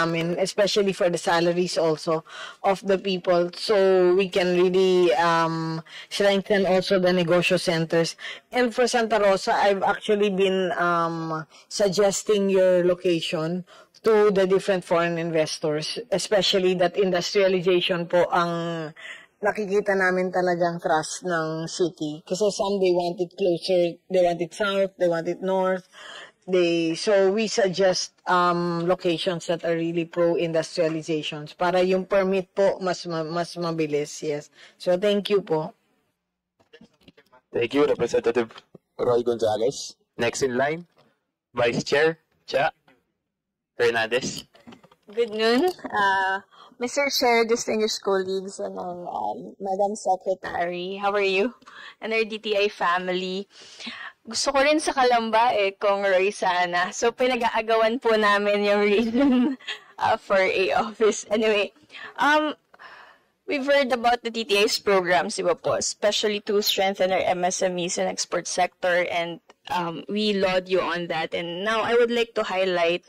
namin, especially for the salaries also of the people. So we can really strengthen also the negosyo centers. And for Santa Rosa, I've actually been suggesting your location to the different foreign investors, especially that industrialization po ang nakikita namin talagang thrust ng city. Kasi some they want it closer, they want it south, they want it north. So we suggest locations that are really pro-industrializations para yung permit po mas mabilis. Yes. So thank you po. Thank you, Representative Roy Gonzalez. Next in line, Vice Chair Cha Fernandez. Good noon, Mr. Chair, distinguished colleagues, and Madam Secretary. How are you? And our DTI family. Gusto ko rin sa Calamba kung Roy sana. So, pinag-aagawan po namin yung reason for a office. Anyway, we've heard about the DTI's programs, diba po, especially to strengthen our MSMEs and export sector, and we laud you on that. And now I would like to highlight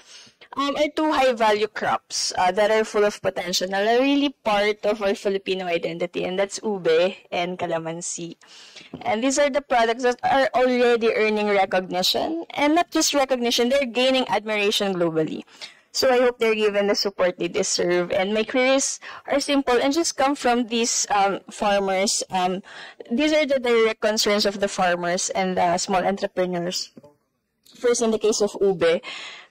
are two high-value crops that are full of potential and are really part of our Filipino identity, and that's ube and calamansi. And these are the products that are already earning recognition, and not just recognition, they're gaining admiration globally. So I hope they're given the support they deserve. And my queries are simple and just come from these farmers. These are the direct concerns of the farmers and the small entrepreneurs. First, in the case of ube,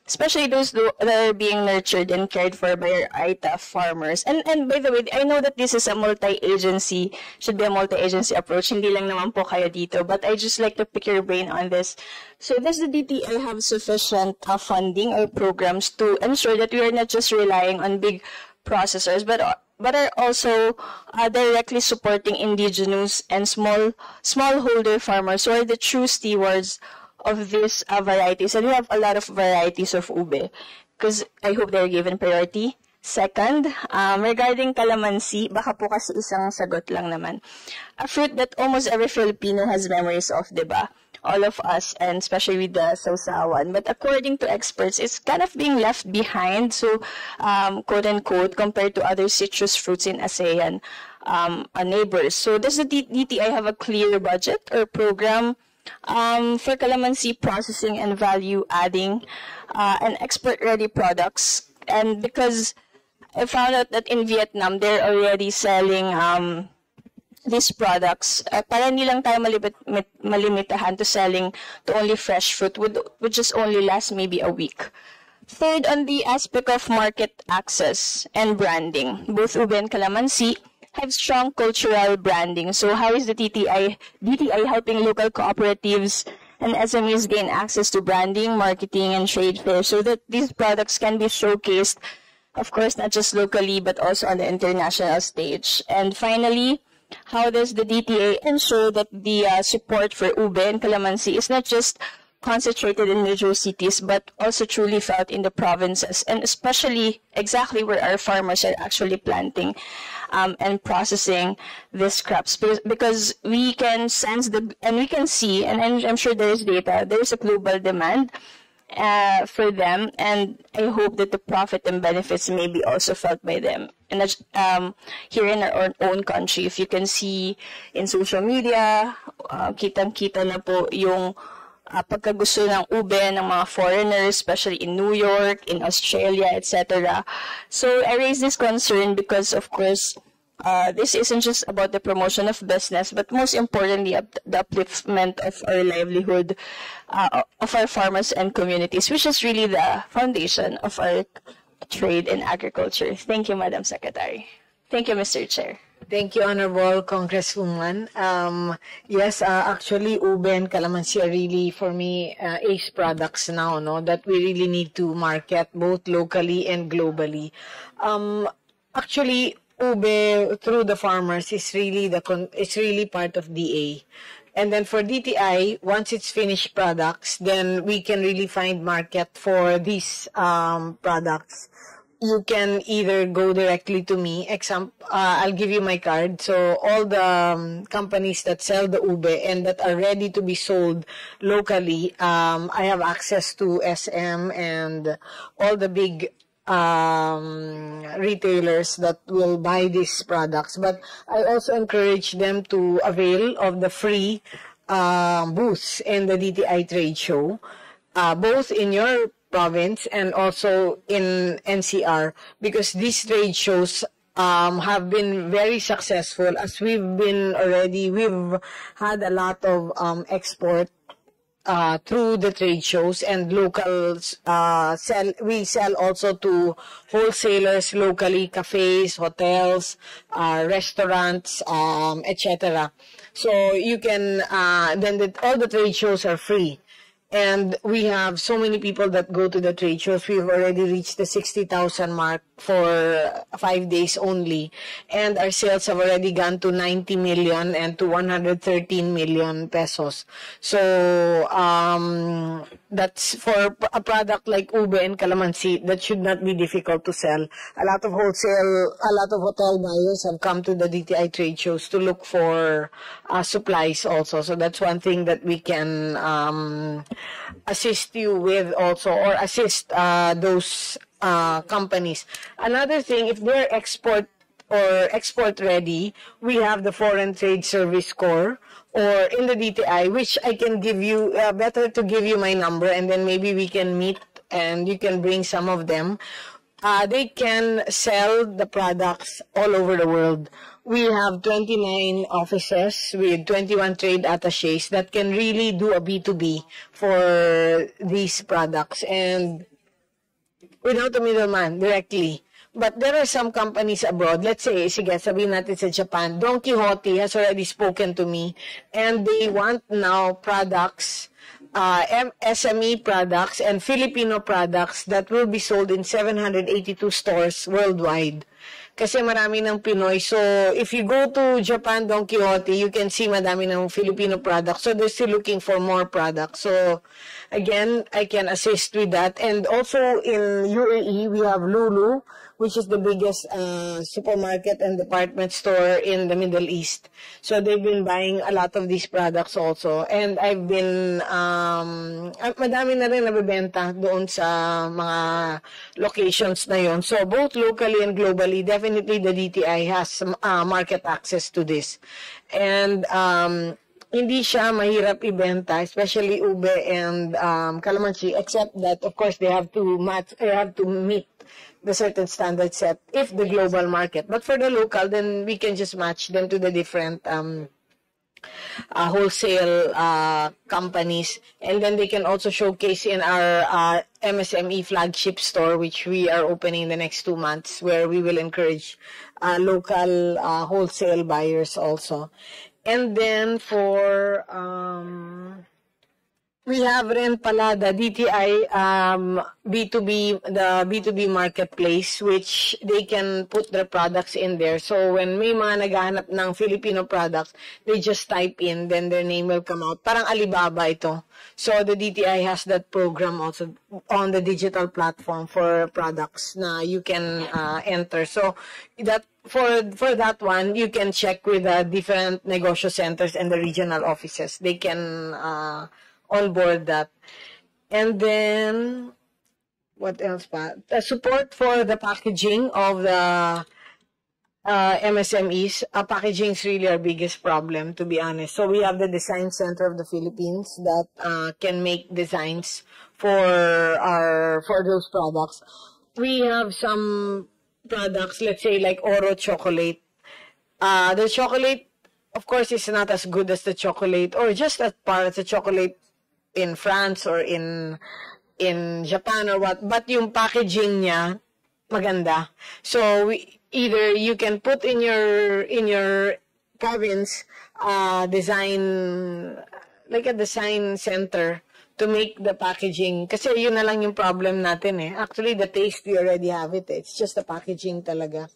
especially those that are being nurtured and cared for by our ITAF farmers. And by the way, I know that this is a multi-agency, should be a multi-agency approach. Hindi lang naman po kayo dito, but I just like to pick your brain on this. So does the DTI have sufficient funding or programs to ensure that we are not just relying on big processors, but are also directly supporting indigenous and smallholder farmers who are the true stewards of these varieties, and we have a lot of varieties of ube, because I hope they're given priority. Second, regarding calamansi, baka po kasi isang sagot lang naman. A fruit that almost every Filipino has memories of, diba? All of us, and especially with the sausawan. But according to experts, it's kind of being left behind, so quote-unquote, compared to other citrus fruits in ASEAN neighbors. So does the DTI have a clear budget or program for calamansi processing and value adding and export-ready products? And because I found out that in Vietnam, they're already selling these products. Para hindi lang tayo malimitahan to selling to only fresh fruit, would just only last maybe a week. Third, on the aspect of market access and branding, both ube and calamansi have strong cultural branding. So how is the DTI helping local cooperatives and SMEs gain access to branding, marketing, and trade fairs so that these products can be showcased, of course, not just locally, but also on the international stage? And finally, how does the DTA ensure that the support for ube and calamansi is not just concentrated in major cities, but also truly felt in the provinces, and especially exactly where our farmers are actually planting and processing these crops? Because we can sense and we can see, and I'm sure there is data, there is a global demand for them, and I hope that the profit and benefits may be also felt by them. And here in our own country, if you can see in social media, kitang-kita na po yung pagkagusto ng ube ng mga foreigners, especially in New York, in Australia, etc. So I raise this concern because, of course, this isn't just about the promotion of business, but most importantly, the upliftment of our livelihood, of our farmers and communities, which is really the foundation of our trade and agriculture. Thank you, Madam Secretary. Thank you, Mr. Chair. Thank you, Honorable Congresswoman. Yes, actually, ube and calamansi are really, for me, ace products now, no, that we really need to market both locally and globally. Actually, ube through the farmers is really it's really part of DA. And then for DTI, once it's finished products, then we can really find market for these products. You can either go directly to me. I'll give you my card. So all the companies that sell the ube and that are ready to be sold locally, I have access to SM and all the big retailers that will buy these products. But I also encourage them to avail of the free booths in the DTI trade show, both in your province and also in NCR, because these trade shows have been very successful, as we've had a lot of export through the trade shows, and locals we sell also to wholesalers locally, cafes, hotels, restaurants, etc. So you can all the trade shows are free. And we have so many people that go to the trade shows. We've already reached the 60,000 mark for 5 days only. And our sales have already gone to 90 million and to 113 million pesos. So, that's for a product like ube and calamansi, that should not be difficult to sell. A lot of hotel buyers have come to the DTI trade shows to look for supplies also. So that's one thing that we can assist you with also, or assist those companies. Another thing, if they're export ready, we have the Foreign Trade Service Corps, or in the DTI, which I can give you, better to give you my number, and then maybe we can meet and you can bring some of them. They can sell the products all over the world. We have 29 offices with 21 trade attachés that can really do a B2B for these products, and without a middleman, directly. But there are some companies abroad, let's say, sige, sabihin natin sa Japan, Don Quixote has already spoken to me, and they want now products, SME products and Filipino products that will be sold in 782 stores worldwide. Kasi marami ng Pinoy. So, if you go to Japan, Don Quixote, you can see madami ng Filipino products. So, they're still looking for more products. So, again, I can assist with that. And also, in UAE, we have Lulu, which is the biggest supermarket and department store in the Middle East. So, they've been buying a lot of these products also. And I've been, madami na rin nabibenta doon sa mga locations na yon. So, both locally and globally, definitely the DTI has market access to this. And hindi siya mahirap ibenta, especially ube and calamansi, except that, of course, they have to meet the certain standard set if the global market. But for the local, then we can just match them to the different wholesale companies, and then they can also showcase in our MSME flagship store, which we are opening in the next 2 months, where we will encourage local wholesale buyers also. And then for we have rin pala the DTI B2B, the B2B marketplace, which they can put their products in there. So when may mga naghahanap ng Filipino products, they just type in, then their name will come out. Parang Alibaba ito. So the DTI has that program also on the digital platform for products na you can enter. So that for that one, you can check with the different negosyo centers and the regional offices. They can onboard that. And then, what else pa? The support for the packaging of the MSMEs. Packaging is really our biggest problem, to be honest. So we have the Design Center of the Philippines that can make designs for those products. We have some products, let's say like Oro chocolate. The chocolate, of course, is not as good as the chocolate, or just as par as the chocolate in France or in Japan or what, but yung packaging niya maganda. So either you can put in your province design, like a design center to make the packaging, kasi yun na lang yung problem natin eh. Actually, the taste, we already have it. It's just the packaging talaga.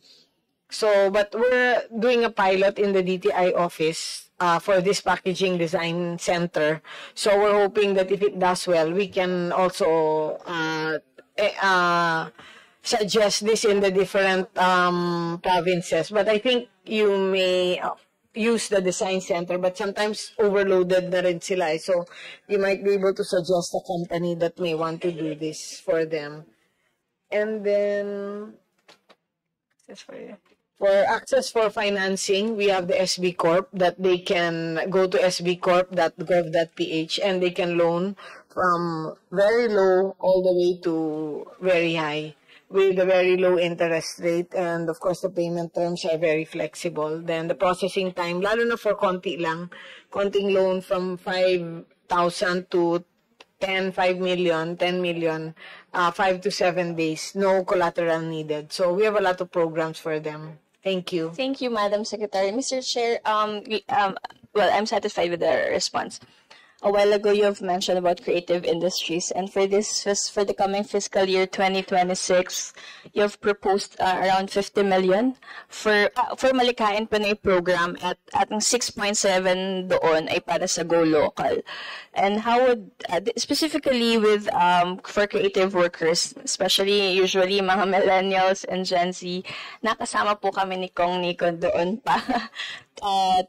So, but we're doing a pilot in the DTI office for this packaging design center. So we're hoping that if it does well, we can also suggest this in the different provinces. But I think you may use the design center, but sometimes overloaded na rin sila. So you might be able to suggest a company that may want to do this for them. And then for access for financing, we have the SB Corp that they can go to sbcorp.gov.ph and they can loan from very low all the way to very high with a very low interest rate, and of course the payment terms are very flexible. Then the processing time, lalo na for konting loan from 5,000 to 5 million, 10 million, 5 to 7 days, no collateral needed. So we have a lot of programs for them. Thank you. Thank you, Madam Secretary. Mr. Chair, well, I'm satisfied with the response. A while ago, you have mentioned about creative industries, and for the coming fiscal year 2026, you have proposed around 50 million for Malikain Pinoy program at ang 6.7 doon ay para sa Go Local. And how would specifically with for creative workers, especially usually mga millennials and Gen Z, nakasama po kami ni Kong Nico doon pa.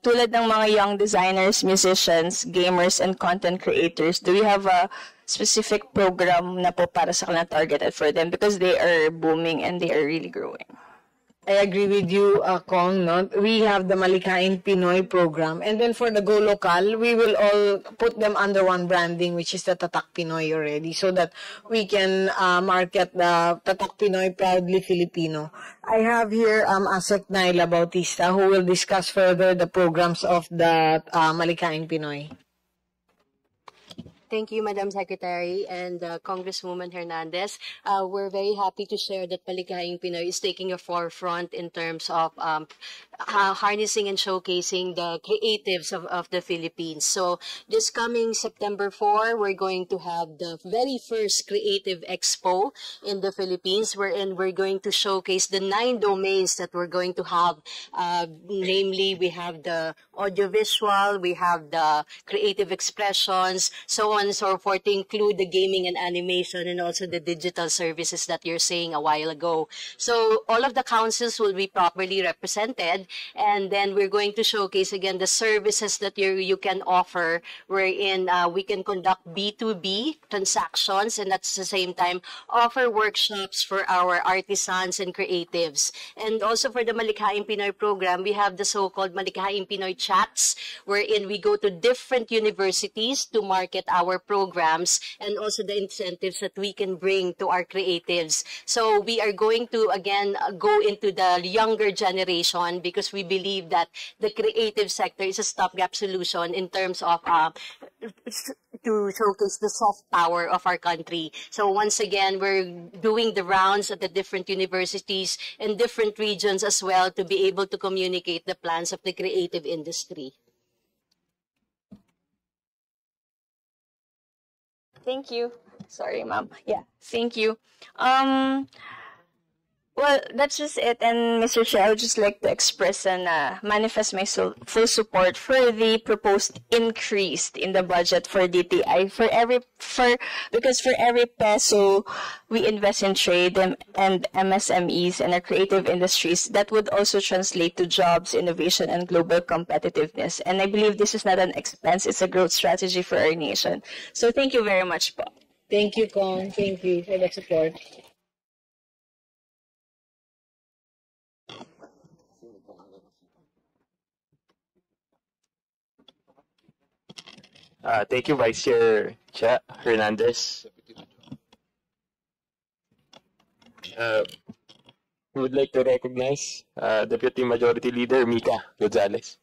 Tulad ng mga young designers, musicians, gamers, and content creators, do we have a specific program na po para sa kanila targeted for them because they are booming and they are really growing? I agree with you, Kong. No? We have the Malikain Pinoy program. And then for the Go Local, we will all put them under one branding, which is the Tatak Pinoy already, so that we can market the Tatak Pinoy Proudly Filipino. I have here Asek Naila Bautista, who will discuss further the programs of the Malikain Pinoy. Thank you, Madam Secretary and Congresswoman Hernandez. We're very happy to share that Malikain Pinoy is taking a forefront in terms of harnessing and showcasing the creatives of the Philippines. So this coming September 4, we're going to have the very first Creative Expo in the Philippines, wherein we're going to showcase the 9 domains that we're going to have. Namely, we have the audiovisual, we have the creative expressions, so on and so forth, to include the gaming and animation and also the digital services that you're saying a while ago. So all of the councils will be properly represented, and then we're going to showcase again the services that you can offer, wherein we can conduct B2B transactions and at the same time offer workshops for our artisans and creatives. And also for the Malikain Pinoy program, we have the so-called Malikain Pinoy chats, wherein we go to different universities to market our programs and also the incentives that we can bring to our creatives. So we are going to again go into the younger generation because we believe that the creative sector is a stopgap solution in terms of to showcase the soft power of our country. So once again, we're doing the rounds at the different universities and different regions as well to be able to communicate the plans of the creative industry. Thank you. Sorry, ma'am. Yeah, thank you. Well, that's just it. And Mr. Chair, I would just like to express and manifest my full support for the proposed increase in the budget for DTI. Because for every peso we invest in trade and MSMEs and our creative industries, that would also translate to jobs, innovation, and global competitiveness. And I believe this is not an expense; it's a growth strategy for our nation. So thank you very much, po. Thank you, Kong. Thank you for the support. Thank you, Vice Chair Cha Hernandez. We would like to recognize Deputy Majority Leader Mika Gonzalez.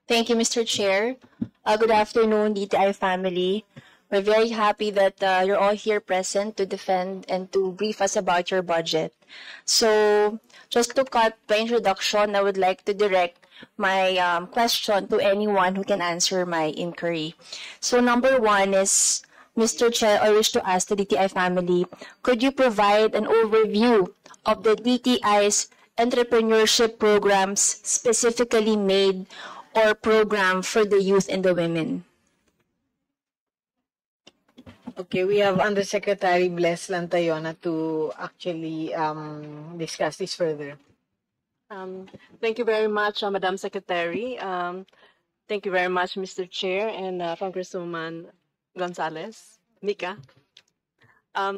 Thank you, Mr. Chair. Good afternoon, DTI family. We're very happy that you're all here present to defend and to brief us about your budget. So, just to cut the introduction, I would like to direct my question to anyone who can answer my inquiry. So, number one is, Mr. Chair, I wish to ask the DTI family, could you provide an overview of the DTI's entrepreneurship programs specifically made or programmed for the youth and the women? Okay, we have Undersecretary Bless Lantayona to actually discuss this further. Thank you very much, Madam Secretary. Thank you very much, Mr. Chair and Congresswoman Gonzalez, Mika.